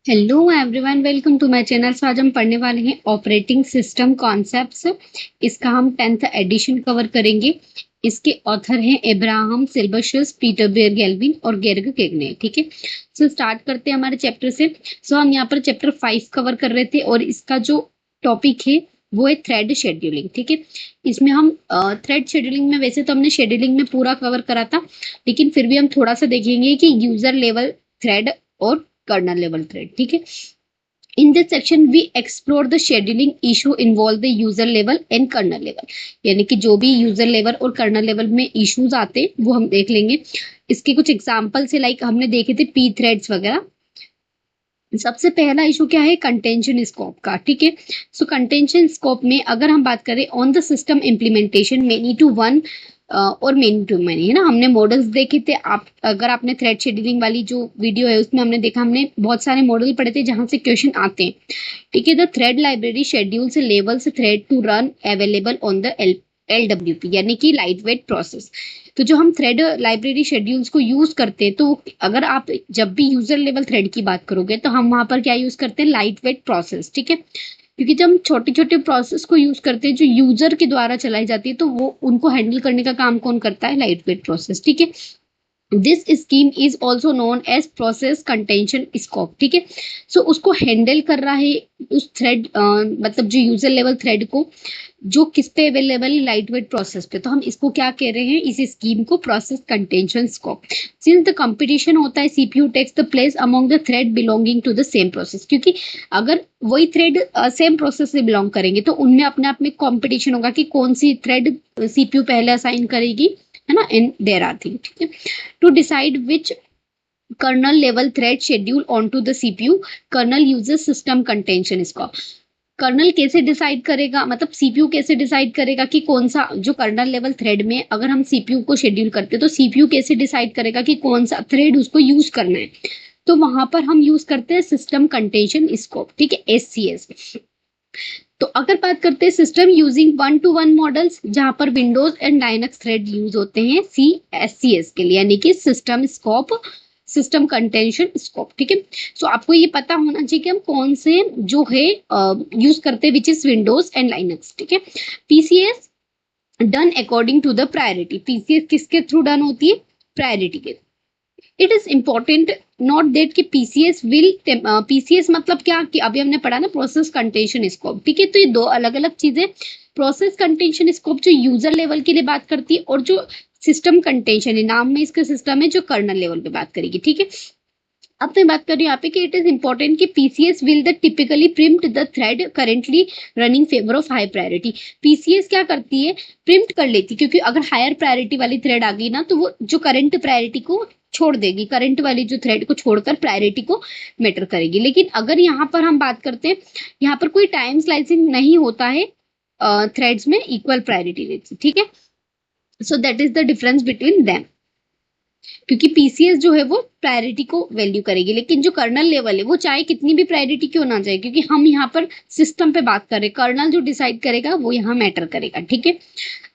Hello everyone, welcome to my channel. So आज हम पढ़ने वाले हैं ऑपरेटिंग सिस्टम कॉन्सेप्ट्स। इसका हम 10th एडिशन कवर करेंगे। इसके ऑथर हैं एब्राहम सिल्बर्शस, पीटर बेयर गेल्विन और गेर्ग केगने। ठीक है, सो स्टार्ट करते हैं हमारे चैप्टर से। सो हम यहाँ पर चैप्टर 5 कवर कर रहे थे और इसका जो टॉपिक है वो है थ्रेड शेड्यूलिंग। ठीक है, इसमें हम थ्रेड शेड्यूलिंग में, वैसे तो हमने शेड्यूलिंग में पूरा कवर करा था, लेकिन फिर भी हम थोड़ा सा देखेंगे कि यूजर लेवल थ्रेड और कर्नल लेवल थ्रेड। ठीक है, in this section we explore the scheduling issue involve the user level and kernel level, यानी कि जो भी यूजर लेवल और कर्नल लेवल में इश्यूज आते हैं वो हम देख लेंगे। इसके कुछ एग्जांपल से लाइक हमने देखे थे पी थ्रेड्स वगैरह। सबसे पहला इशू क्या है, कंटेंशन स्कोप का। ठीक है, सो कंटेंशन स्कोप में अगर हम बात करें on the system implementation many to one और मेनी टू मेनी, है ना। हमने मॉडल्स देखे थे। आप अगर आपने थ्रेड शेड्यूलिंग वाली जो वीडियो है उसमें हमने देखा, हमने बहुत सारे मॉडल पढ़े थे जहां से क्वेश्चन आते हैं। ठीक है, the thread library schedules levels thread to run available on the LWP, यानी कि लाइट वेट प्रोसेस। तो जो हम थ्रेड लाइब्रेरी शेड्यूल्स को यूज करते हैं, तो अगर आप जब भी यूजर लेवल थ्रेड की बात करोगे तो हम वहां पर क्या यूज करते हैं, लाइट वेट प्रोसेस। ठीक है, क्योंकि जब हम छोटे छोटे प्रोसेस को यूज करते हैं जो यूजर के द्वारा चलाई जाती है, तो वो उनको हैंडल करने का काम कौन करता है, लाइट वेट प्रोसेस। ठीक है, this scheme is also known as process contention scope. ठीक है, सो उसको हैंडल कर रहा है उस थ्रेड, मतलब जो यूजर लेवल थ्रेड को, जो किस पे अवेलेबल है, लाइट वेट प्रोसेस पे। तो हम इसको क्या कह रहे हैं, इस स्कीम को process contention scope. Since the competition होता है, CPU takes the place among the thread belonging to the same process, क्योंकि अगर वही थ्रेड सेम प्रोसेस से बिलोंग करेंगे तो उनमें अपने आप में कंपटीशन होगा कि कौन सी थ्रेड सीपीयू पहले असाइन करेगी, है ना। And there are thing. ठीक है, to decide which kernel level thread schedule onto the CPU, kernel uses system contention scope। Kernel कैसे डिसाइड करेगा, मतलब सीपीयू कैसे डिसाइड करेगा कि कौन सा, जो कर्नल लेवल थ्रेड में अगर हम सीपीयू को शेड्यूल करते हैं तो सीपीयू कैसे डिसाइड करेगा कि कौन सा थ्रेड उसको यूज करना है। तो वहां पर हम यूज करते हैं सिस्टम कंटेंशन स्कोप। ठीक है, SCS। तो अगर बात करते हैं सिस्टम यूजिंग 1-to-1 मॉडल्स, जहां पर Windows and Linux thread use होते हैं CSCS के लिए, यानी कि system scope, system contention scope. ठीक है, सो आपको ये पता होना चाहिए कि हम कौन से जो है यूज करते हैं, which is Windows and Linux. ठीक है, PCS done according to the priority. PCS किसके थ्रू डन होती है, प्रायोरिटी के। It is important note that कि पीसीएस विल, पीसीएस मतलब क्या, कि अभी हमने पढ़ा ना, प्रोसेस कंटेंशन स्कोप। ठीक है, तो ये दो अलग अलग चीजें। प्रोसेस कंटेंशन स्कोप जो यूजर लेवल के लिए बात करती है, और जो सिस्टम कंटेंशन है, नाम में इसका सिस्टम है, जो कर्नल लेवल पे बात करेगी। ठीक है, अब मैं बात कर रही हूँ यहाँ पे कि इट इज इंपॉर्टेंट कि PCS will the typically prompt the thread currently running favour of high priority. PCS क्या करती है, प्रिम्प्ट कर लेती, क्योंकि अगर हायर प्रायोरिटी वाली थ्रेड आ गई ना, तो वो जो करंट प्रायोरिटी को छोड़ देगी, करंट वाली जो थ्रेड को छोड़कर प्रायोरिटी को मैटर करेगी। लेकिन अगर यहाँ पर हम बात करते हैं, यहाँ पर कोई टाइम स्लाइसिंग नहीं होता है, थ्रेड्स में इक्वल प्रायोरिटी रहती। ठीक है, so that is the difference between them, क्योंकि पीसीएस जो है वो प्रायोरिटी को वैल्यू करेगी, लेकिन जो कर्नल लेवल है वो चाहे कितनी भी प्रायोरिटी क्यों ना जाए, क्योंकि हम यहाँ पर सिस्टम पे बात कर रहे हैं, कर्नल जो डिसाइड करेगा वो यहाँ मैटर करेगा। ठीक है,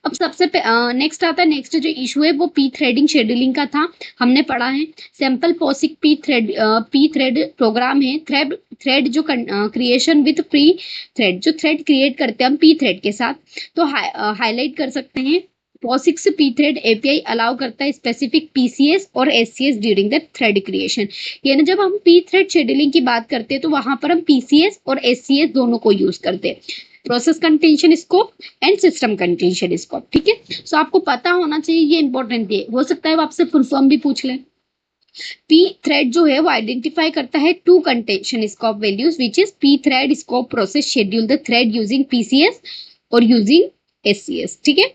अब सबसे नेक्स्ट आता है, नेक्स्ट जो इशू है वो पी थ्रेडिंग शेड्यूलिंग का था, हमने पढ़ा है। सैंपल पॉसिक पी थ्रेड प्रोग्राम है, थ्रेड जो क्रिएशन विथ प्री थ्रेड, जो थ्रेड क्रिएट करते हैं हम पी थ्रेड के साथ, तो हाईलाइट कर सकते हैं। POSIX P thread API allow करता है स्पेसिफिक पीसीएस और SCS during the thread creation. यानी जब हम पी थ्रेड शेड्यूलिंग की बात करते हैं तो वहां पर हम पीसीएस और एससीएस दोनों को यूज करते हैं, process contention scope and system contention scope. ठीक है, सो आपको पता होना चाहिए, ये इंपॉर्टेंट है। हो सकता है वो आपसे फुल फॉर्म भी पूछ लें। पी थ्रेड जो है वो आइडेंटिफाई करता है two contention scope values, which is P thread scope process schedule the thread using PCS और यूजिंग एससीएस। ठीक है,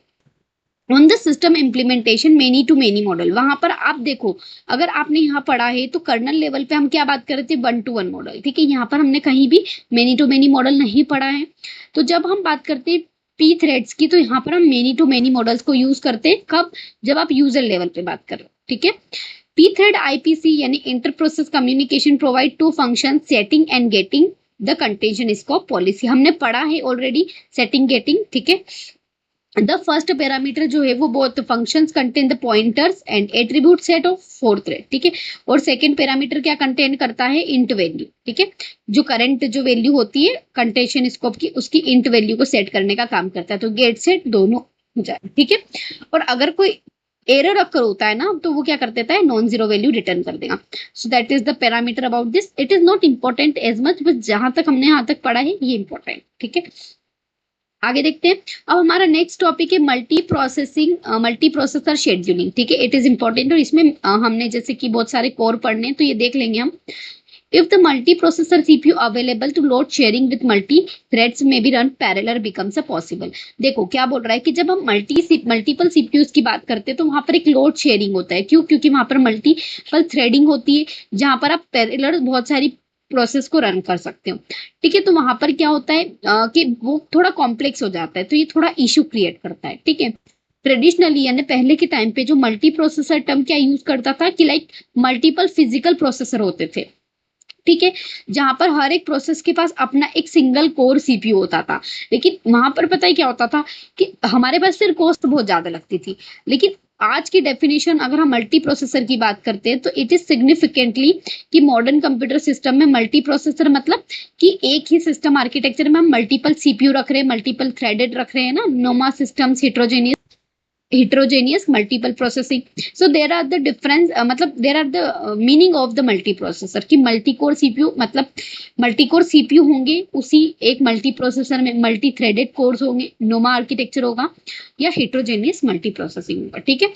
on the system implementation many to many model, वहां पर आप देखो, अगर आपने यहाँ पढ़ा है तो कर्नल लेवल पे हम क्या बात कर रहे थे, 1-to-1 मॉडल। ठीक है, यहाँ पर हमने कहीं भी मेनी टू मेनी मॉडल नहीं पढ़ा है। तो जब हम बात करते हैं पी थ्रेड्स की, तो यहाँ पर हम मेनी टू मेनी मॉडल्स को यूज करते हैं कब, जब आप यूजर लेवल पे बात कर रहे हो। ठीक है, पी थ्रेड आईपीसी यानी inter process communication provide to function, setting and getting the contention scope policy. हमने पढ़ा है ऑलरेडी, सेटिंग गेटिंग। ठीक है, द फर्स्ट पैरामीटर जो है वो both functions contain the pointers and attribute set of 4 thread, ठीक है। और सेकंड पैरामीटर क्या कंटेन करता है, इंट वैल्यू, ठीक है। जो करंट जो वैल्यू होती है कंटेंशन स्कोप की, उसकी इंट वैल्यू को सेट करने का काम करता है। तो गेट सेट दोनों हो जाए, ठीक है। और अगर कोई एरर अकर होता है ना, तो वो क्या कर देता है, नॉन जीरो वैल्यू रिटर्न कर देगा। So that is the parameter about this. It is not important as much, but जहां तक हमने यहाँ तक पढ़ा है ये इंपॉर्टेंट, ठीक है। आगे देखते हैं। अब हमारा नेक्स्ट टॉपिक है मल्टी प्रोसेसर शेड्यूलिंग, ठीक है। इट इज इंपॉर्टेंट, और इसमें हमने जैसे कि बहुत सारे कोर पढ़ने, तो ये देख लेंगे हम। If the multi processor CPU available to load sharing with multi threads में be run parallel becomes a possible. देखो क्या बोल रहा है कि जब हम मल्टीपल सीपीयूज की बात करते हैं तो वहां पर एक लोड शेयरिंग होता है। क्यों? क्योंकि वहां पर मल्टीपल थ्रेडिंग होती है, जहां पर आप पैरेलल बहुत सारी प्रोसेस को रन कर सकते हो, ठीक है। तो वहां पर क्या होता है कि वो थोड़ा कॉम्प्लेक्स हो जाता है, तो ये थोड़ा इश्यू क्रिएट करता है, ठीक है। ट्रेडिशनली यानी पहले के टाइम पे जो मल्टी प्रोसेसर टर्म क्या यूज करता था कि लाइक मल्टीपल फिजिकल प्रोसेसर होते थे, ठीक है। जहां पर हर एक प्रोसेस के पास अपना एक सिंगल कोर सीपीयू होता था। लेकिन वहां पर पता है क्या होता था कि हमारे पास सिर्फ कॉस्ट बहुत ज्यादा लगती थी। लेकिन आज की डेफिनेशन अगर हम मल्टी प्रोसेसर की बात करते हैं तो इट इज सिग्निफिकेंटली कि मॉडर्न कंप्यूटर सिस्टम में मल्टी प्रोसेसर मतलब कि एक ही सिस्टम आर्किटेक्चर में हम मल्टीपल सीपीयू रख रहे हैं, मल्टीपल थ्रेडेड रख रहे हैं ना, नोमा systems, heterogeneous multiple processing. So there are the difference, मतलब there are the meaning of the multiprocessor कि मल्टी कोर सीपीयू मतलब मल्टी कोर सीपीयू होंगे, उसी एक मल्टी प्रोसेसर में मल्टी थ्रेडेड कोर्स होंगे, नोमा आर्किटेक्चर होगा, या heterogeneous मल्टी प्रोसेसिंग होगा, ठीक है।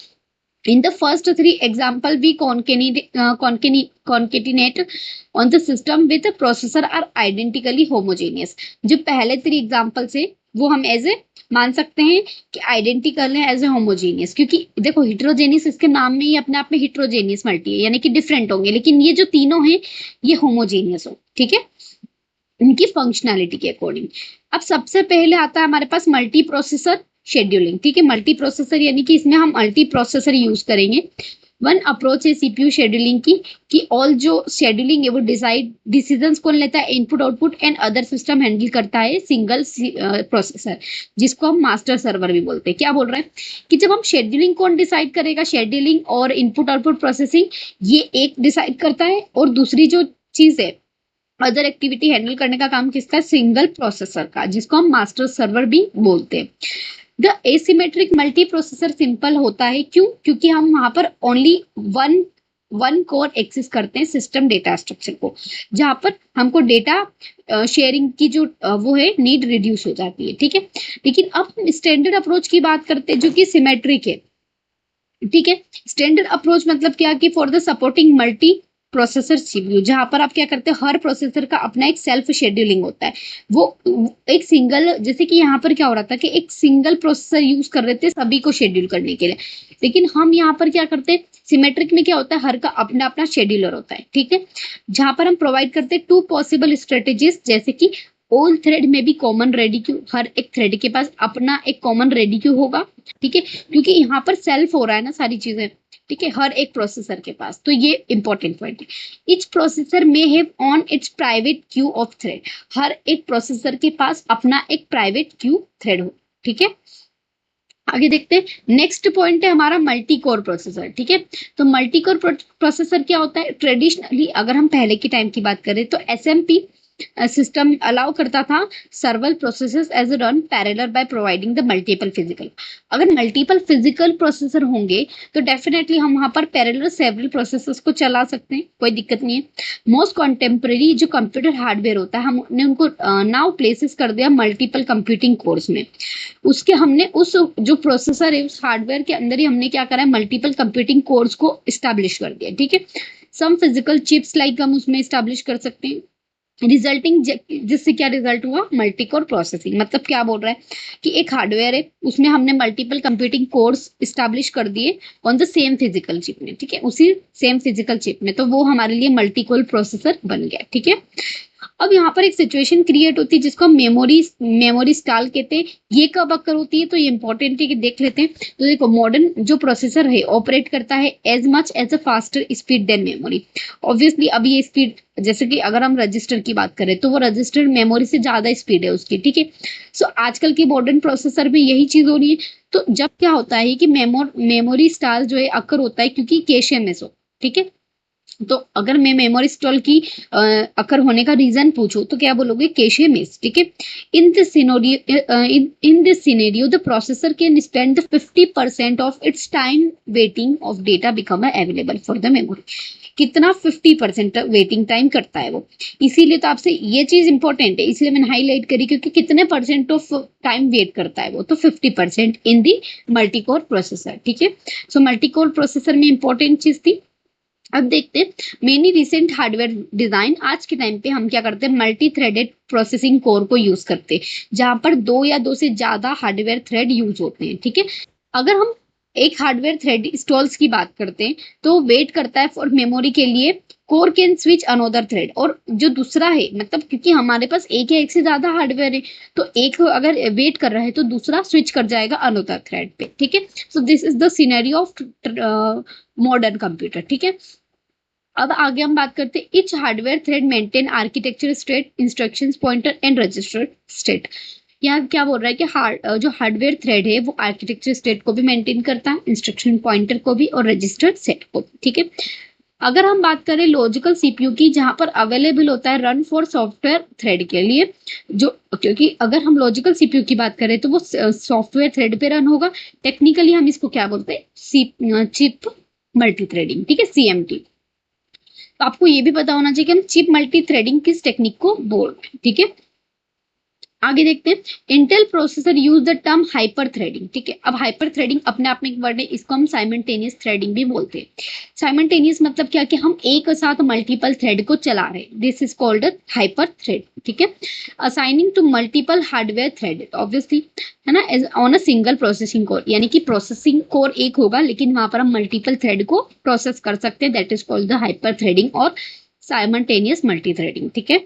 In the first three example, we concatenate on the system with the processor are identically homogeneous. जो पहले थ्री एग्जाम्पल्स है वो हम एज ए मान सकते हैं कि आइडेंटिकल है एज ए होमोजेनियस, क्योंकि देखो हिट्रोजेनियस इसके नाम में ही अपने आप में हिट्रोजेनियस मल्टी है, यानी कि डिफरेंट होंगे, लेकिन ये जो तीनों हैं ये होमोजेनियस हो, ठीक है, इनकी फंक्शनैलिटी के अकॉर्डिंग। अब सबसे पहले आता है हमारे पास मल्टी प्रोसेसर शेड्यूलिंग, ठीक है। मल्टी प्रोसेसर यानी कि इसमें हम मल्टी प्रोसेसर यूज करेंगे। वन अप्रोच है सीपीयू शेड्यूलिंग की कि ऑल जो शेड्यूलिंग है वो डिसीजंस कौन लेता है, input output and other system handle करता है सिंगल प्रोसेसर, जिसको हम मास्टर सर्वर भी बोलते हैं। क्या बोल रहा है कि जब हम शेड्यूलिंग कौन डिसाइड करेगा, शेड्यूलिंग और इनपुट आउटपुट प्रोसेसिंग ये एक डिसाइड करता है, और दूसरी जो चीज है अदर एक्टिविटी हैंडल करने का काम किसका, सिंगल प्रोसेसर का, जिसको हम मास्टर सर्वर भी बोलते हैं। The asymmetric multi processor simple होता है, क्यों? क्योंकि हम वहां पर ओनली वन कोर एक्सेस करते हैं सिस्टम डेटा स्ट्रक्चर को, जहां पर हमको डेटा शेयरिंग की जो वो है नीड रिड्यूस हो जाती है, ठीक है। लेकिन अब हम स्टैंडर्ड अप्रोच की बात करते हैं जो कि सिमेट्रिक है, ठीक है। स्टैंडर्ड अप्रोच मतलब क्या कि for the supporting multi processor CPU, जहां पर आप क्या करते हैं हर प्रोसेसर का अपना एक सेल्फ शेड्यूलिंग होता है। वो एक सिंगल, जैसे कि यहाँ पर क्या हो रहा था कि एक सिंगल प्रोसेसर यूज कर रहे थे सभी को शेड्यूल करने के लिए, लेकिन हम यहाँ पर क्या करते हैं सिमेट्रिक में क्या होता है हर का अपना अपना शेड्यूलर होता है, ठीक है। जहां पर हम प्रोवाइड करते हैं टू पॉसिबल स्ट्रेटेजीज, जैसे कि ऑल थ्रेड में भी कॉमन रेडी क्यू, हर एक थ्रेड के पास अपना एक कॉमन रेडी क्यू होगा, ठीक है, क्योंकि यहाँ पर सेल्फ हो रहा है ना सारी चीजें, ठीक है, हर एक प्रोसेसर के पास। तो ये इंपॉर्टेंट पॉइंट है। इच प्रोसेसर में have on its private queue of thread, हर एक प्रोसेसर के पास अपना एक प्राइवेट क्यू थ्रेड हो, ठीक है। आगे देखते हैं। नेक्स्ट पॉइंट है हमारा मल्टी कोर प्रोसेसर, ठीक है। तो मल्टी कोर प्रोसेसर क्या होता है, ट्रेडिशनली अगर हम पहले के टाइम की बात करें तो एसएमपी सिस्टम अलाउ करता था several processes as run parallel by providing the multiple physical. अगर मल्टीपल फिजिकल प्रोसेसर होंगे तो डेफिनेटली हम वहां पर पैरेलल सेवरल प्रोसेसर्स को चला सकते हैं, कोई दिक्कत नहीं है। मोस्ट कॉन्टेम्पररी जो कंप्यूटर हार्डवेयर होता है हमने उनको नाउ प्लेसेस कर दिया मल्टीपल कंप्यूटिंग कोर्स में। उसके हमने उस जो प्रोसेसर है उस हार्डवेयर के अंदर ही हमने क्या करा है मल्टीपल कंप्यूटिंग कोर्स को स्टैब्लिश कर दिया, ठीक है। सम फिजिकल चिप्स लाइक हम उसमें स्टैब्लिश कर सकते हैं, रिजल्टिंग जिससे क्या रिजल्ट हुआ मल्टी कोर प्रोसेसिंग। मतलब क्या बोल रहा है कि एक हार्डवेयर है उसमें हमने मल्टीपल कंप्यूटिंग कोर्स स्टैब्लिश कर दिए on the same physical chip में, ठीक है, उसी सेम फिजिकल चिप में, तो वो हमारे लिए मल्टी कोर प्रोसेसर बन गया, ठीक है। अब यहाँ पर एक सिचुएशन क्रिएट होती है जिसको हम मेमोरी स्टाल कहते हैं। ये कब अक्कर होती है, तो ये इंपॉर्टेंट है कि देख लेते हैं। तो देखो, मॉडर्न जो प्रोसेसर है ऑपरेट करता है as much as a faster speed than memory. Obviously अब ये स्पीड, जैसे कि अगर हम रजिस्टर की बात करें तो वो रजिस्टर मेमोरी से ज्यादा स्पीड है उसकी, ठीक है। सो आजकल की मॉडर्न प्रोसेसर में यही चीज हो रही है। तो जब क्या होता है कि मेमोरी स्टाल जो है अक्कर होता है क्योंकि कैशे में सो, ठीक है। तो अगर मैं मेमोरी स्टॉल की अकर होने का रीजन पूछूं तो क्या बोलोगे, कैशे मिस, ठीक है। In this scenario the processor can spend the 50% of its time waiting of data become available for the memory. कितना 50% वेटिंग टाइम करता है वो। इसीलिए तो आपसे ये चीज इंपॉर्टेंट है, इसलिए मैंने हाईलाइट करी, क्योंकि कितने परसेंट ऑफ टाइम वेट करता है वो, तो 50% इन दी मल्टीकोर प्रोसेसर, ठीक है। सो मल्टीकोर प्रोसेसर में इंपॉर्टेंट चीज थी। अब देखते हैं मेनी रिसेंट हार्डवेयर डिजाइन। आज के टाइम पे हम क्या करते हैं, मल्टी थ्रेडेड प्रोसेसिंग कोर को यूज करते हैं, जहां पर 2 या 2 से ज्यादा हार्डवेयर थ्रेड यूज होते हैं, ठीक है। अगर हम एक हार्डवेयर थ्रेड इंस्टॉल्स की बात करते हैं तो वेट करता है फॉर मेमोरी के लिए, core can switch another thread. और जो दूसरा है, मतलब क्योंकि हमारे पास एक या एक से ज्यादा हार्डवेयर है, तो एक अगर वेट कर रहा है तो दूसरा स्विच कर जाएगा अनोदर थ्रेड पे, ठीक है। So this is the scenario of modern computer, ठीक है। अब आगे हम बात करते हैं etch hardware thread maintain architecture state, instructions pointer and register state. यहाँ क्या बोल रहा है कि जो हार्डवेयर थ्रेड है वो आर्किटेक्चर स्टेट को भी मेंटेन करता है, इंस्ट्रक्शन पॉइंटर को भी और रजिस्टर सेट को भी, ठीक है। अगर हम बात करें लॉजिकल सीपीयू की, जहां पर अवेलेबल होता है रन फॉर सॉफ्टवेयर थ्रेड के लिए, जो क्योंकि अगर हम लॉजिकल सीपीयू की बात करें तो वो सॉफ्टवेयर थ्रेड पे रन होगा। टेक्निकली हम इसको क्या बोलते हैं, चिप मल्टी थ्रेडिंग, ठीक है, सीएमटी। तो आपको ये भी पता होना चाहिए कि हम चिप मल्टी थ्रेडिंग किस टेक्निक को बोल रहे हैं, ठीक है। आगे देखते हैं Intel processor use the term hyper threading, ठीक है। अब हाइपर थ्रेडिंग अपने आप में एक वर्ड है, इसको हम साइमल्टेनियस थ्रेडिंग भी बोलते हैं। साइमल्टेनियस मतलब क्या, कि हम एक साथ मल्टीपल थ्रेड को चला रहे हैं, this is called hyper thread, ठीक है। Assigning to multiple hardware thread, obviously है ना, as on a single processing core, यानी कि प्रोसेसिंग कोर एक होगा लेकिन वहां पर हम मल्टीपल थ्रेड को प्रोसेस कर सकते हैं, that is called the hyper threading और साइमल्टेनियस मल्टी थ्रेडिंग, ठीक है।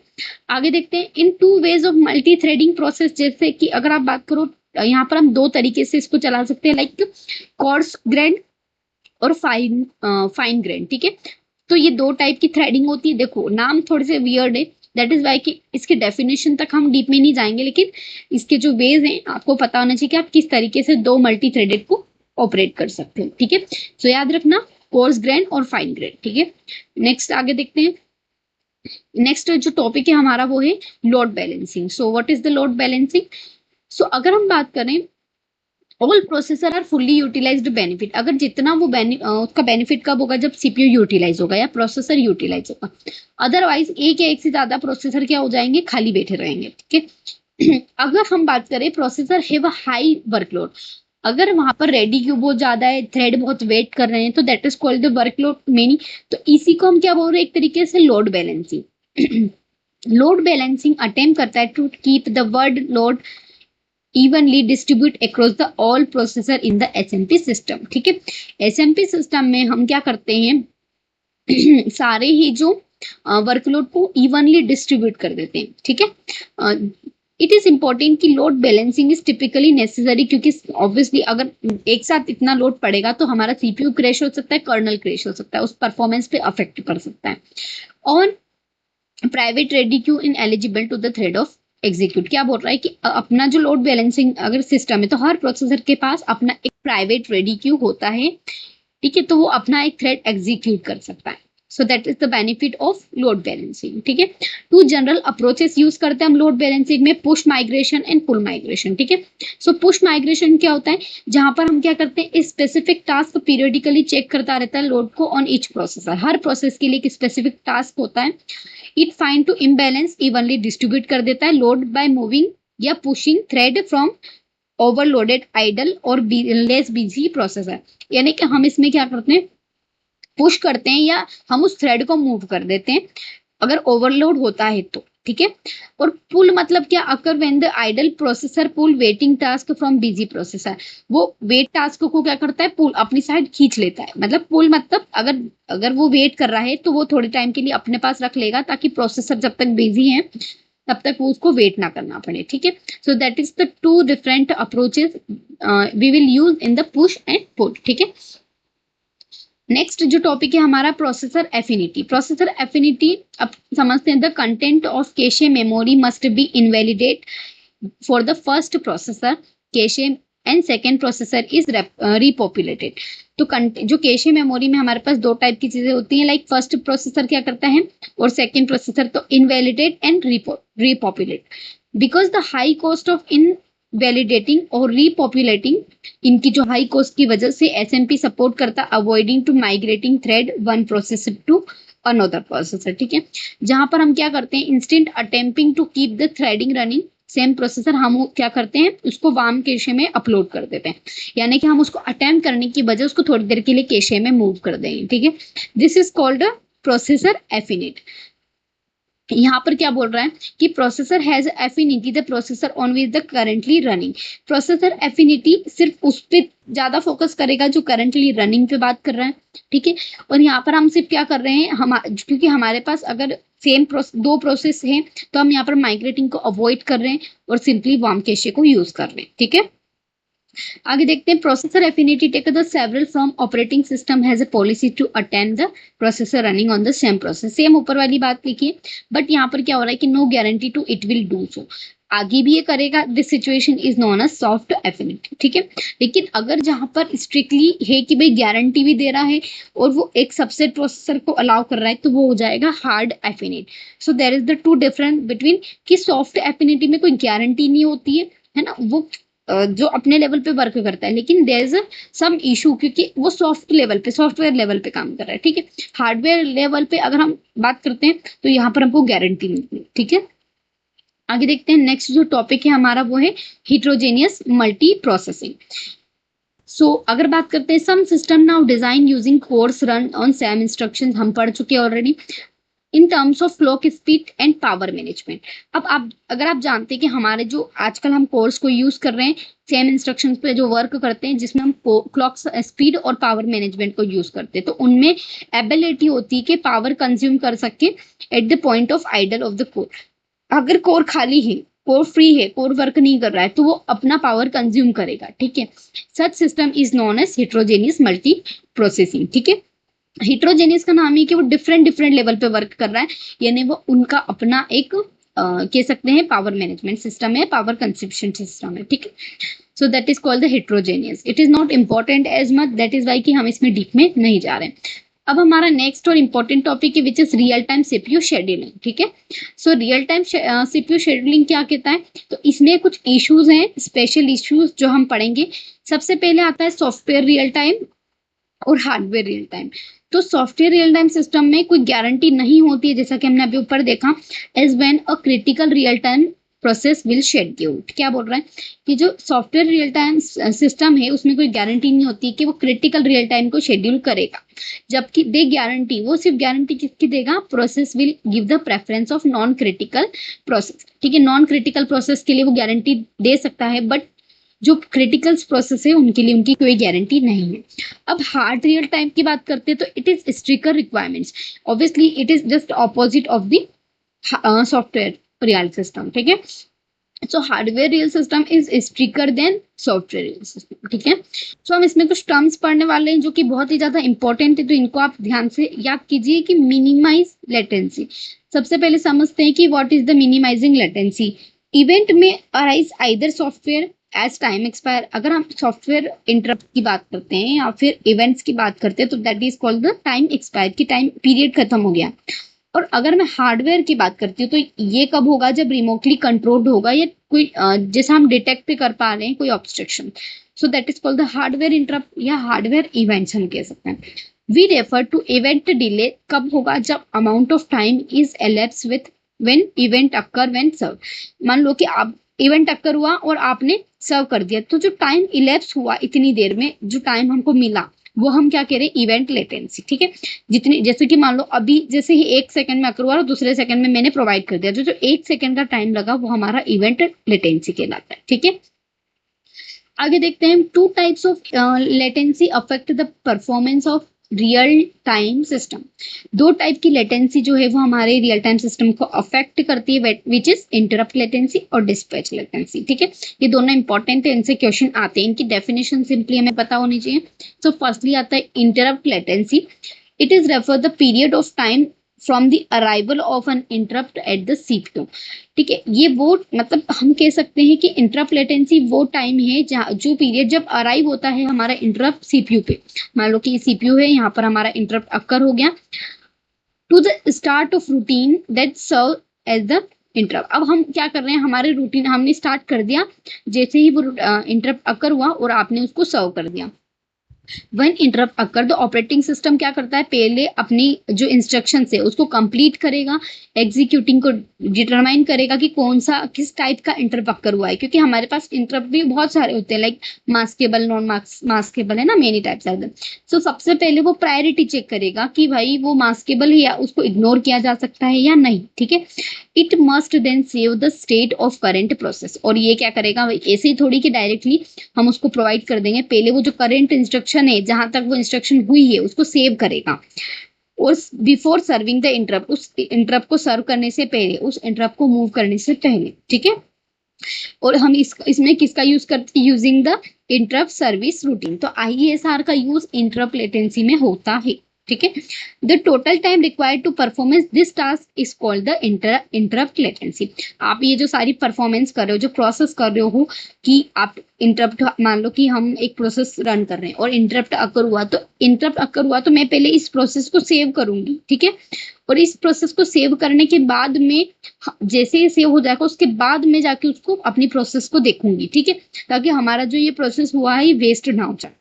आगे देखते हैं इन 2 ways of multi threading process. जैसे कि अगर आप बात करो, यहाँ पर हम 2 तरीके से इसको चला सकते हैं, लाइक कोर्स ग्रेन और फाइन ग्रेन, ठीक है। तो ये 2 टाइप की थ्रेडिंग होती है। देखो नाम थोड़े से वियर्ड है, दैट इज वाई कि इसके डेफिनेशन तक हम डीप में नहीं जाएंगे, लेकिन इसके जो वेज हैं आपको पता होना चाहिए कि आप किस तरीके से 2 मल्टी थ्रेडेड को ऑपरेट कर सकते हो, ठीक है। सो याद रखना, कोर्स ग्रेन और फाइन ग्रेन, ठीक है। नेक्स्ट आगे देखते हैं। नेक्स्ट जो टॉपिक है हमारा वो है load balancing. So what is the load balancing. So अगर हम बात करें, all processor are fully utilised benefit. अगर जितना वो उसका बेनिफिट कब होगा, जब सीपीयू यूटिलाइज होगा या प्रोसेसर यूटिलाइज होगा। अदरवाइज एक या एक से ज्यादा प्रोसेसर क्या हो जाएंगे, खाली बैठे रहेंगे, ठीक है। अगर हम बात करें processor have a high workload, अगर वहां पर रेडी क्यू बहुत ज्यादा है, थ्रेड बहुत वेट कर रहे हैं, तो that is called the workload many. तो इसी को हम क्या बोल रहे हैं, एक तरीके से load balancing. Load balancing attempt करता है to keep the word load evenly distribute across the all processor in the SMP system, ठीक है। एसएमपी सिस्टम में हम क्या करते हैं सारे ही जो वर्कलोड को इवनली डिस्ट्रीब्यूट कर देते हैं, ठीक है। इट इज इंपॉर्टेंट कि load balancing is typically necessary, क्योंकि ऑब्वियसली अगर एक साथ इतना लोड पड़ेगा तो हमारा सीपीयू क्रैश हो सकता है, कर्नल क्रैश हो सकता है, उस परफॉर्मेंस पे अफेक्ट कर सकता है। और private ready queue in eligible to the thread of execute. क्या बोल रहा है कि अपना जो लोड बैलेंसिंग अगर सिस्टम है तो हर प्रोसेसर के पास अपना एक प्राइवेट रेडी क्यू होता है, ठीक है। तो वो अपना एक थ्रेड एग्जीक्यूट कर सकता है। So that is the benefit of load balancing, ठीक है। 2 जनरल अप्रोचेस यूज करते हैं हम लोड बैलेंसिंग में, push migration and pull migration, ठीक है। सो पुश माइग्रेशन क्या होता है, जहां पर हम क्या करते हैं, स्पेसिफिक टास्क पीरियडिकली चेक करता रहता है लोड को ऑन ईच प्रोसेसर। हर प्रोसेस के लिए एक स्पेसिफिक टास्क होता है। It find to imbalance evenly distribute कर देता है लोड बाय मूविंग या pushing thread from overloaded idle और लेस बिजी प्रोसेसर। यानी कि हम इसमें क्या करते हैं, पुश करते हैं या हम उस थ्रेड को मूव कर देते हैं अगर ओवरलोड होता है तो, ठीक है। और पुल मतलब क्या, occur when the idle processor pull waiting task from busy processor, वो वेट टास्क को क्या करता है, पुल अपनी साइड खींच लेता है। मतलब पुल मतलब अगर अगर वो वेट कर रहा है तो वो थोड़े टाइम के लिए अपने पास रख लेगा, ताकि प्रोसेसर जब तक बिजी है तब तक वो उसको वेट ना करना पड़े, ठीक है। So that is the two different approaches we will use in the push and pull, ठीक है। नेक्स्ट जो टॉपिक है हमारा प्रोसेसर एफिनिटी। प्रोसेसर एफिनिटी अब समझते हैं, the content of cache memory must be invalidate for the first processor cache and second processor is repopulated. तो जो कैशे मेमोरी में हमारे पास दो टाइप की चीजें होती हैं, लाइक फर्स्ट प्रोसेसर क्या करता है और सेकेंड प्रोसेसर, तो invalidate and repopulate. Because the high cost of invalidating और रिपॉपुलेटिंग, इनकी जो हाई कॉस्ट की वजह से एसएमपी सपोर्ट करता avoiding to migrating thread one processor to another processor, ठीक है। जहां पर हम क्या करते हैं, instant attempting to keep the threading running same processor, हम क्या करते हैं उसको वार्म कैशे में अपलोड कर देते हैं, यानी कि हम उसको अटेम्प्ट करने की बजाय उसको थोड़ी देर के लिए कैशे में मूव कर देंगे, ठीक है। This is called a processor affinity. यहाँ पर क्या बोल रहा है कि processor has affinity the processor on which the currently running. Processor affinity सिर्फ उस पर ज्यादा फोकस करेगा जो करंटली रनिंग पे बात कर रहा है, ठीक है। और यहाँ पर हम सिर्फ क्या कर रहे हैं, हम क्योंकि हमारे पास अगर सेम दो प्रोसेस हैं तो हम यहाँ पर माइग्रेटिंग को अवॉइड कर रहे हैं और सिंपली वार्म कैशे को यूज कर रहे हैं, ठीक है। आगे देखते हैं, processor affinity take the several from operating system has a policy to attend the processor running on the same process. Same ऊपर वाली बात लिखिए, बट यहाँ पर क्या हो रहा है कि no guarantee to it will do so, आगे भी ये करेगा। This situation is known as soft affinity, ठीक है। लेकिन अगर जहां पर स्ट्रिक्टली है कि भाई गारंटी भी दे रहा है और वो एक सबसेट प्रोसेसर को अलाउ कर रहा है, तो वो हो जाएगा hard affinity. So there is the two difference between कि सॉफ्ट एफिनिटी में कोई गारंटी नहीं होती है ना, वो जो अपने लेवल पे वर्क करता है, लेकिन देयर इज सम इशू क्योंकि वो सॉफ्ट लेवल पे, सॉफ्टवेयर लेवल पे काम कर रहा है, ठीक है। हार्डवेयर लेवल पे अगर हम बात करते हैं तो यहाँ पर हमको गारंटी मिलती है, ठीक है। आगे देखते हैं, नेक्स्ट जो टॉपिक है हमारा वो है हिट्रोजेनियस मल्टी प्रोसेसिंग। सो अगर बात करते हैं, some system now design using cores run on same instruction, हम पढ़ चुके हैं already, in terms of clock speed and power management. अब आप अगर आप जानते हैं कि हमारे जो आजकल हम कोर्स को यूज कर रहे हैं सेम इंस्ट्रक्शंस पे जो वर्क करते हैं, जिसमें हम क्लॉक स्पीड और पावर मैनेजमेंट को यूज करते हैं, तो उनमें एबिलिटी होती है कि पावर कंज्यूम कर सके at the point of idle of the core. अगर कोर खाली है, कोर फ्री है, कोर वर्क नहीं कर रहा है, तो वो अपना पावर कंज्यूम करेगा, ठीक है। Such system is known as heterogeneous multi processing, ठीक है। हेट्रोजेनियस का नाम है कि वो डिफरेंट डिफरेंट लेवल पे वर्क कर रहा है, यानी वो उनका अपना एक कह सकते हैं पावर मैनेजमेंट सिस्टम है, पावर कंजप्शन सिस्टम है, ठीक है। So that is called the heterogeneous. It is not important as much, that is why कि हम इसमें डीप में नहीं जा रहे हैं। अब हमारा नेक्स्ट और इंपॉर्टेंट टॉपिक है which is real time CPU scheduling, ठीक है। So real time CPU scheduling क्या कहता है, तो इसमें कुछ इश्यूज हैं, स्पेशल इश्यूज जो हम पढ़ेंगे। सबसे पहले आता है सॉफ्टवेयर रियल टाइम और हार्डवेयर रियल टाइम। तो सॉफ्टवेयर रियल टाइम सिस्टम में कोई गारंटी नहीं होती है, जैसा कि हमने अभी ऊपर देखा, as when a critical real time process will schedule. क्या बोल रहा है कि जो सॉफ्टवेयर रियल टाइम सिस्टम है उसमें कोई गारंटी नहीं होती कि वो क्रिटिकल रियल टाइम को शेड्यूल करेगा, जबकि दे गारंटी, वो सिर्फ गारंटी किसकी देगा, process will give the preference of non critical process, ठीक है। नॉन क्रिटिकल प्रोसेस के लिए वो गारंटी दे सकता है, बट जो क्रिटिकल प्रोसेस है उनके लिए उनकी कोई गारंटी नहीं है। अब हार्ड रियल टाइम की बात करते हैं तो it is stricter requirements, obviously it is just opposite of the software real system, ठीक है। So hardware real system is stricter than software real system, ठीक है। सो हम इसमें कुछ टर्म्स पढ़ने वाले हैं जो कि बहुत ही ज्यादा इंपॉर्टेंट है, तो इनको आप ध्यान से याद कीजिए कि मिनिमाइज लेटेंसी। सबसे पहले समझते हैं कि what is the minimising latency. Event में arise either software as time expire. अगर हम सॉफ्टवेयर इंटरप्ट की बात करते हैं या फिर इवेंट्स की बात करते हैं तो that is called the time expire, की टाइम पीरियड खत्म हो गया। और अगर मैं हार्डवेयर की बात करती हूँ तो ये कब होगा, जब रिमोटली कंट्रोल्ड होगा या कोई जैसा हम डिटेक्ट कर पा रहे हैं कोई obstruction. So that is called the hardware interrupt या हार्डवेयर इवेंट्स हम कह सकते हैं। We refer to event delay कब होगा, जब amount of time is elapse with when event occur when serve. मान लो कि आप इवेंट अकर हुआ और आपने सर्व कर दिया, तो जो टाइम इलेप्स हुआ इतनी देर में, जो टाइम हमको मिला वो हम क्या कह रहे हैं, इवेंट लेटेंसी। ठीक है, जितनी, जैसे कि मान लो अभी जैसे ही 1 सेकंड में अकर हुआ और दूसरे सेकंड में मैंने प्रोवाइड कर दिया, जो जो 1 सेकंड का टाइम लगा वो हमारा इवेंट लेटेंसी कहलाता है। ठीक है, आगे देखते हैं, two types of latency affect the performance of real time system. दो टाइप की लेटेंसी जो है वो हमारे रियल टाइम सिस्टम को अफेक्ट करती है, विच इज इंटरप्ट लेटेंसी और डिस्पैच लेटेंसी। ठीक है, ये दोनों इंपॉर्टेंट है, इनसे क्वेश्चन आते हैं, इनकी डेफिनेशन सिंपली हमें पता होनी चाहिए। सो फर्स्टली आता है interrupt latency. It is refer the period of time from the arrival of an interrupt at the CPU. ठीक है, ये वो मतलब हम कह सकते हैं कि इंटरप्ट लेटेंसी वो टाइम है जहाँ जो पीरियड जब अराइव होता है हमारा इंटरप्ट सीपीयू पे। मान लो कि सीपीयू है, यहाँ पर हमारा इंटरप्ट अक्कर हो गया to the start of routine that serve as the interrupt. अब हम क्या कर रहे हैं, हमारे रूटीन हमने स्टार्ट कर दिया, जैसे ही वो इंटरप्ट अक्कर हुआ और आपने उसको सर्व कर दिया। When interrupt occur, the operating system क्या करता है, पहले अपनी जो इंस्ट्रक्शन है उसको कंप्लीट करेगा, एग्जीक्यूटिंग को डिटरमाइन करेगा कि कौन सा किस टाइप का इंटरप्ट अक्कर हुआ है, क्योंकि हमारे पास इंटरप्ट भी बहुत सारे होते हैं, लाइक मास्केबल, नॉन मास्केबल, है ना, मेनी टाइप्स आर देयर। सो सबसे पहले वो प्रायोरिटी चेक करेगा कि भाई वो मास्केबल है या उसको इग्नोर किया जा सकता है या नहीं। ठीक है, it must then save the state of current process. और ये क्या करेगा भाई, ऐसे ही थोड़ी कि डायरेक्टली हम उसको प्रोवाइड कर देंगे, पहले वो जो करंट इंस्ट्रक्शन है जहां तक वो इंस्ट्रक्शन हुई है उसको सेव करेगा, और बिफोर सर्विंग द इंटरप्ट, उस इंटरप्ट को सर्व करने से पहले, उस इंटरप्ट को मूव करने से पहले। ठीक है, और हम इसमें किसका यूज करते हैं, using the interrupt service routine. तो आईएसआर का यूज इंटरप्ट लेटेंसी में होता है। ठीक है, the total time required to performance this task is called the interrupt latency. आप ये जो सारी परफॉर्मेंस कर रहे हो, जो प्रोसेस कर रहे हो, कि आप इंटरप्ट, मान लो कि हम एक प्रोसेस रन कर रहे हैं और इंटरप्ट अकर हुआ तो मैं पहले इस प्रोसेस को सेव करूंगी। ठीक है, और इस प्रोसेस को सेव करने के बाद में जैसे ही सेव हो जाएगा उसके बाद में जाके उसको अपनी प्रोसेस को देखूंगी। ठीक है, ताकि हमारा जो ये प्रोसेस हुआ है ये वेस्ट ना हो जाए।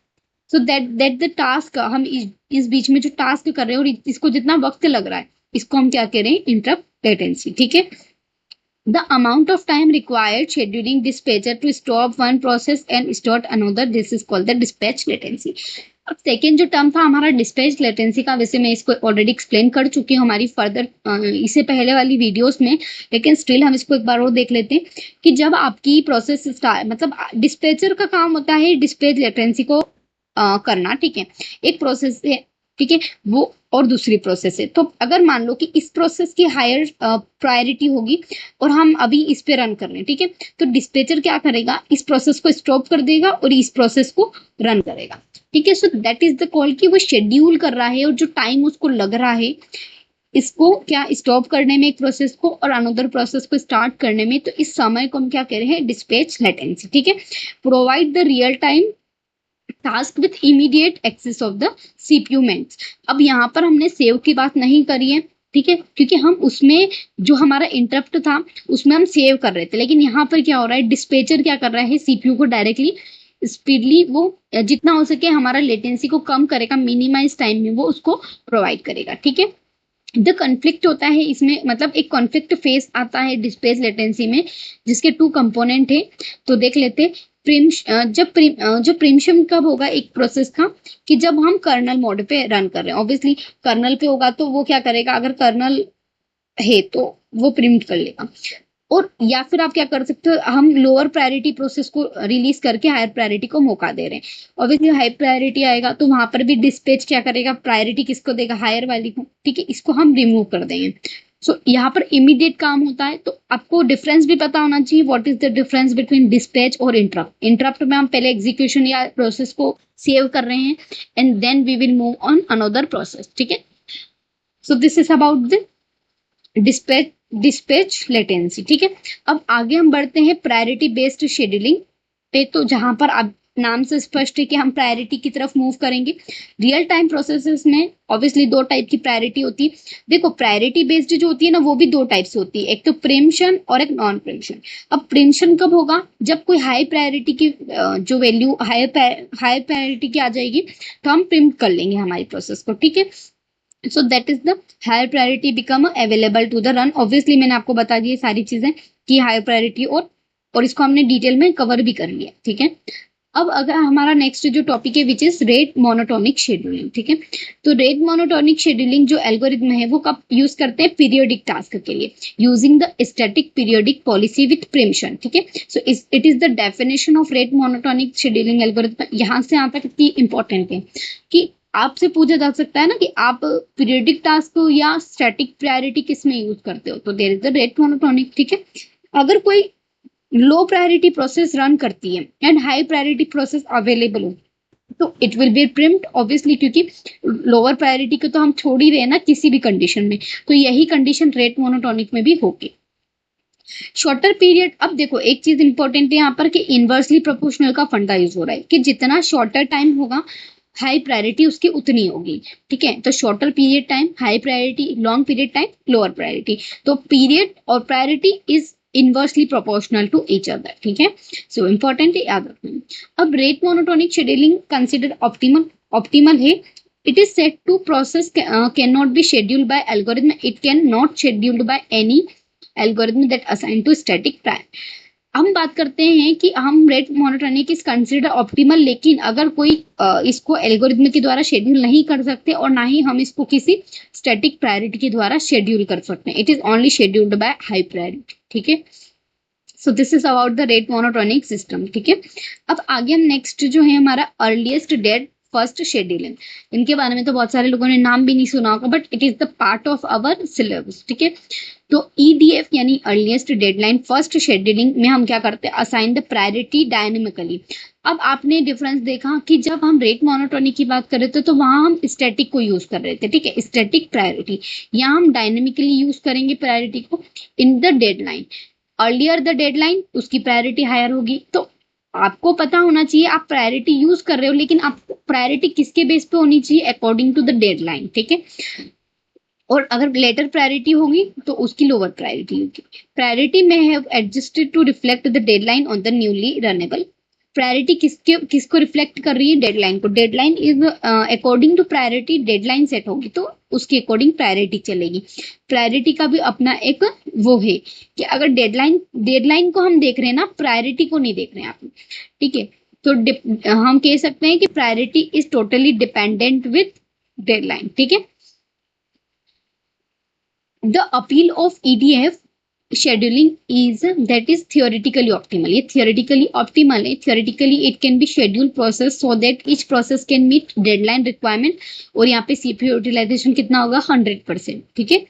सो दैट द टास्क, हम इस बीच में जो टास्क कर रहे हैं और इसको जितना वक्त लग रहा है, इसको हम क्या कह रहे हैं, इंटरप्ट लेटेंसी। ठीक है, the amount of time required scheduling dispatcher to stop one process and start another, this is called the dispatch latency। अब सेकेंड जो टर्म था हमारा डिस्पैच लेटेंसी का, वैसे मैं इसको ऑलरेडी एक्सप्लेन कर चुकी हूँ हमारी फर्दर इससे पहले वाली वीडियोस में, लेकिन स्टिल हम इसको एक बार और देख लेते हैं कि जब आपकी प्रोसेस स्टार्ट, मतलब डिस्पैचर का काम होता है डिस्पैच लेटेंसी को करना। ठीक है, एक प्रोसेस है, ठीक है, वो और दूसरी प्रोसेस है, तो अगर मान लो कि इस प्रोसेस की हायर प्रायोरिटी होगी और हम अभी इस पे रन कर रहे हैं, ठीक है, तो डिस्पैचर क्या करेगा, इस प्रोसेस को स्टॉप कर देगा और इस प्रोसेस को रन करेगा। ठीक है, so that is the call कि वो शेड्यूल कर रहा है और जो टाइम उसको लग रहा है इसको क्या स्टॉप करने में एक प्रोसेस को और अनदर प्रोसेस को स्टार्ट करने में, तो इस समय को हम क्या कह रहे हैं, डिस्पैच लेटेंसी। ठीक है, provide the real time task with immediate access of the CPU means. अब यहाँ पर हमने सेव की बात नहीं करी है, ठीक है, क्योंकि हम उसमें जो हमारा इंटरप्ट था उसमें हम सेव कर रहे थे, लेकिन यहाँ पर क्या हो रहा है, डिस्पैचर क्या कर रहा है, सीपीयू को डायरेक्टली स्पीडली वो जितना हो सके हमारा लेटेंसी को कम करेगा, मिनिमाइज टाइम में वो उसको प्रोवाइड करेगा। ठीक है, द कॉन्फ्लिक्ट होता है इसमें, मतलब एक कॉन्फ्लिक्ट फेस आता है डिस्पैच लेटेंसी में, जिसके 2 कंपोनेंट है। तो देख लेते, जो प्रीमियम कब होगा एक प्रोसेस का, कि जब हम कर्नल मोड पे रन कर रहे हैं, ऑब्वियसली कर्नल पे होगा तो वो क्या करेगा, अगर कर्नल है तो वो प्रिम्प्ट कर लेगा, और या फिर आप क्या कर सकते हो, हम लोअर प्रायोरिटी प्रोसेस को रिलीज करके हायर प्रायोरिटी को मौका दे रहे हैं, ऑब्वियसली हाई प्रायोरिटी आएगा तो वहां पर भी डिस्पैच क्या करेगा, प्रायोरिटी किसको देगा, हायर वाली को। ठीक है, इसको हम रिमूव कर देंगे। सो यहाँ पर इमीडिएट काम होता है, तो आपको डिफरेंस भी पता होना चाहिए, what is the difference between dispatch और इंटरप्ट। इंटरप्ट में हम पहले एग्जीक्यूशन या प्रोसेस को सेव कर रहे हैं and then we will move on another process. ठीक है, so this is about the dispatch latency. ठीक है, अब आगे हम बढ़ते हैं प्रायोरिटी बेस्ड शेड्यूलिंग पे, तो जहां पर आप नाम से स्पष्ट है कि हम प्रायोरिटी की तरफ मूव करेंगे। रियल टाइम प्रोसेसेस में ऑब्वियसली 2 टाइप की प्रायोरिटी होती है। देखो, प्रायोरिटी बेस्ड जो होती है ना वो भी 2 टाइप से होती है, एक तो प्रीमिशन और एक नॉन प्रीमिशन। अब प्रीमिशन कब होगा, जब कोई हाई प्रायोरिटी की जो वैल्यू हाई प्रायोरिटी की आ जाएगी तो हम प्रिम्प्ट कर लेंगे हमारी प्रोसेस को। ठीक है, so that is the higher priority become available to the run. Obviously मैंने आपको बता दी सारी चीजें कि हायर प्रायोरिटी, और इसको हमने डिटेल में कवर भी कर लिया। ठीक है, अब अगर हमारा नेक्स्ट जो टॉपिक है which is rate monotonic scheduling, ठीक है। तो रेट मोनोटोनिक शेड्यूलिंग जो एल्गोरिथम है वो कब यूज करते हैं, पीरियोडिक टास्क के लिए, using the static periodic policy with प्रीम्पशन, ठीक है। So it is the definition of rate monotonic scheduling algorithm. यहाँ से यहाँ तक की इंपॉर्टेंट है कि आपसे पूछा जा सकता है ना कि आप पीरियोडिक टास्क या स्टैटिक प्रायोरिटी किस में यूज करते हो, तो there is the rate monotonic, ठीक है। अगर कोई लो प्रायोरिटी प्रोसेस रन करती है and high priority process available हो तो it will be prompt obviously, क्योंकि लोअर प्रायोरिटी को तो हम छोड़ ही रहे हैं ना किसी भी कंडीशन में, तो यही कंडीशन रेट मोनोटोनिक में भी होगी। शॉर्टर पीरियड, अब देखो एक चीज इंपॉर्टेंट है यहाँ पर कि इनवर्सली प्रोपोर्शनल का फंडा यूज हो रहा है कि जितना शॉर्टर टाइम होगा हाई प्रायोरिटी उसकी उतनी होगी, ठीक है। तो shorter period time high priority, long period time lower priority, तो पीरियड और priority is inversely proportional to each other, ठीक है। सो इंपॉर्टेंट है, याद रखना। अब rate monotonic scheduling consider optimal है। It is set to process can not be scheduled by algorithm, it can not scheduled by any algorithm that assign to static time. हम बात करते हैं कि हम rate monotonic is consider optimal, लेकिन अगर कोई इसको एल्गोरिथम के द्वारा शेड्यूल नहीं कर सकते और ना ही हम इसको किसी स्टैटिक प्रायोरिटी के द्वारा शेड्यूल कर सकते हैं, it is only scheduled by high priority, ठीक है। So this is about the rate monotonic system, ठीक है। अब आगे हम नेक्स्ट जो है हमारा अर्लीस्ट डेट फर्स्ट शेड्यूलिंग, इनके बारे में तो बहुत सारे लोगों ने नाम भी नहीं सुना होगा, but it is the part of our syllabus, ठीक है। तो ईडीएफ यानी अर्लीस्ट डेडलाइन फर्स्ट शेड्यूलिंग में हम क्या करते हैं, असाइन द प्रायोरिटी डायनेमिकली। अब आपने डिफरेंस देखा कि जब हम रेट मोनोटोनिक की बात कर रहे थे तो वहां हम स्टैटिक को यूज कर रहे थे, ठीक है, स्टैटिक प्रायोरिटी। यहाँ हम डायनेमिकली यूज करेंगे प्रायोरिटी को in the deadline. Earlier the deadline उसकी प्रायोरिटी हायर होगी। तो आपको पता होना चाहिए आप प्रायोरिटी यूज कर रहे हो, लेकिन आपको प्रायोरिटी किसके बेस पे होनी चाहिए, अकॉर्डिंग टू द डेडलाइन, ठीक है। और अगर लेटर प्रायोरिटी होगी तो उसकी लोअर प्रायोरिटी होगी। प्रायोरिटी में have adjusted to reflect the deadline on the newly runnable. Priority किसको रिफ्लेक्ट कर रही है, डेडलाइन को। Deadline is according to priority, deadline set होगी तो उसके अकॉर्डिंग प्रायोरिटी चलेगी। प्रायोरिटी का भी अपना एक वो है कि अगर डेडलाइन को हम देख रहे हैं ना, प्रायोरिटी को नहीं देख रहे हैं आप, ठीक है। तो हम कह सकते हैं कि priority is totally dependent with deadline, ठीक है। The appeal of EDF scheduling is that is theoretically optimal. ये theoretically optimal है। Theoretically it can be scheduled process so that each process can meet deadline requirement। और यहाँ पे CPU utilization कितना होगा, 100%, ठीक है।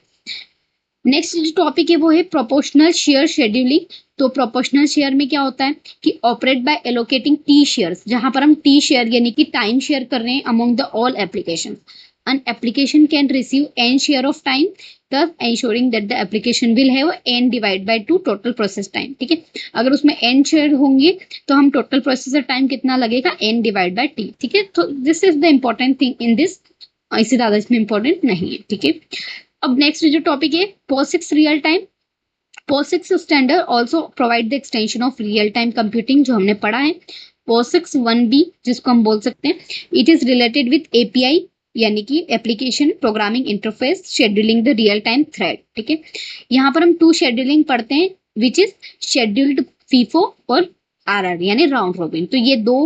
नेक्स्ट जो टॉपिक है वो है प्रोपोर्शनल शेयर शेड्यूलिंग। तो प्रोपोर्शनल शेयर में क्या होता है कि operate by allocating T shares, जहां पर हम टी शेयर यानी कि टाइम शेयर कर रहे हैं among the all application. An application can receive n share of time, thus ensuring that the application will have n divided by 2 total process time, ठीक है। अगर उसमें n शेयर होंगे तो हम टोटल प्रोसेसर टाइम कितना लगेगा, n डिवाइड बाय t, ठीक है। तो this is the important thing in this, इससे ज्यादा इसमें इंपॉर्टेंट नहीं है, ठीक है। अब नेक्स्ट जो टॉपिक है POSIX real time. POSIX standard also provide the extension of real time computing, जो हमने पढ़ा है। POSIX 1B जिसको हम बोल सकते हैं, it is related with API यानी कि application programming interface scheduling the real time thread, ठीक है। यहाँ पर हम 2 शेड्यूलिंग पढ़ते हैं विच इज शेड्यूल्ड फीफो और RR यानी राउंड रॉबिन। तो ये 2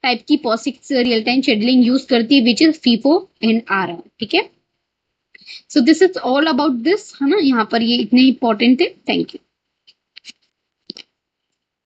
टाइप की POSIX real time scheduling use करती है which is FIFO and RR, ठीक है। So this is all about this, है ना, यहाँ पर ये इतने इंपॉर्टेंट थे। Thank you.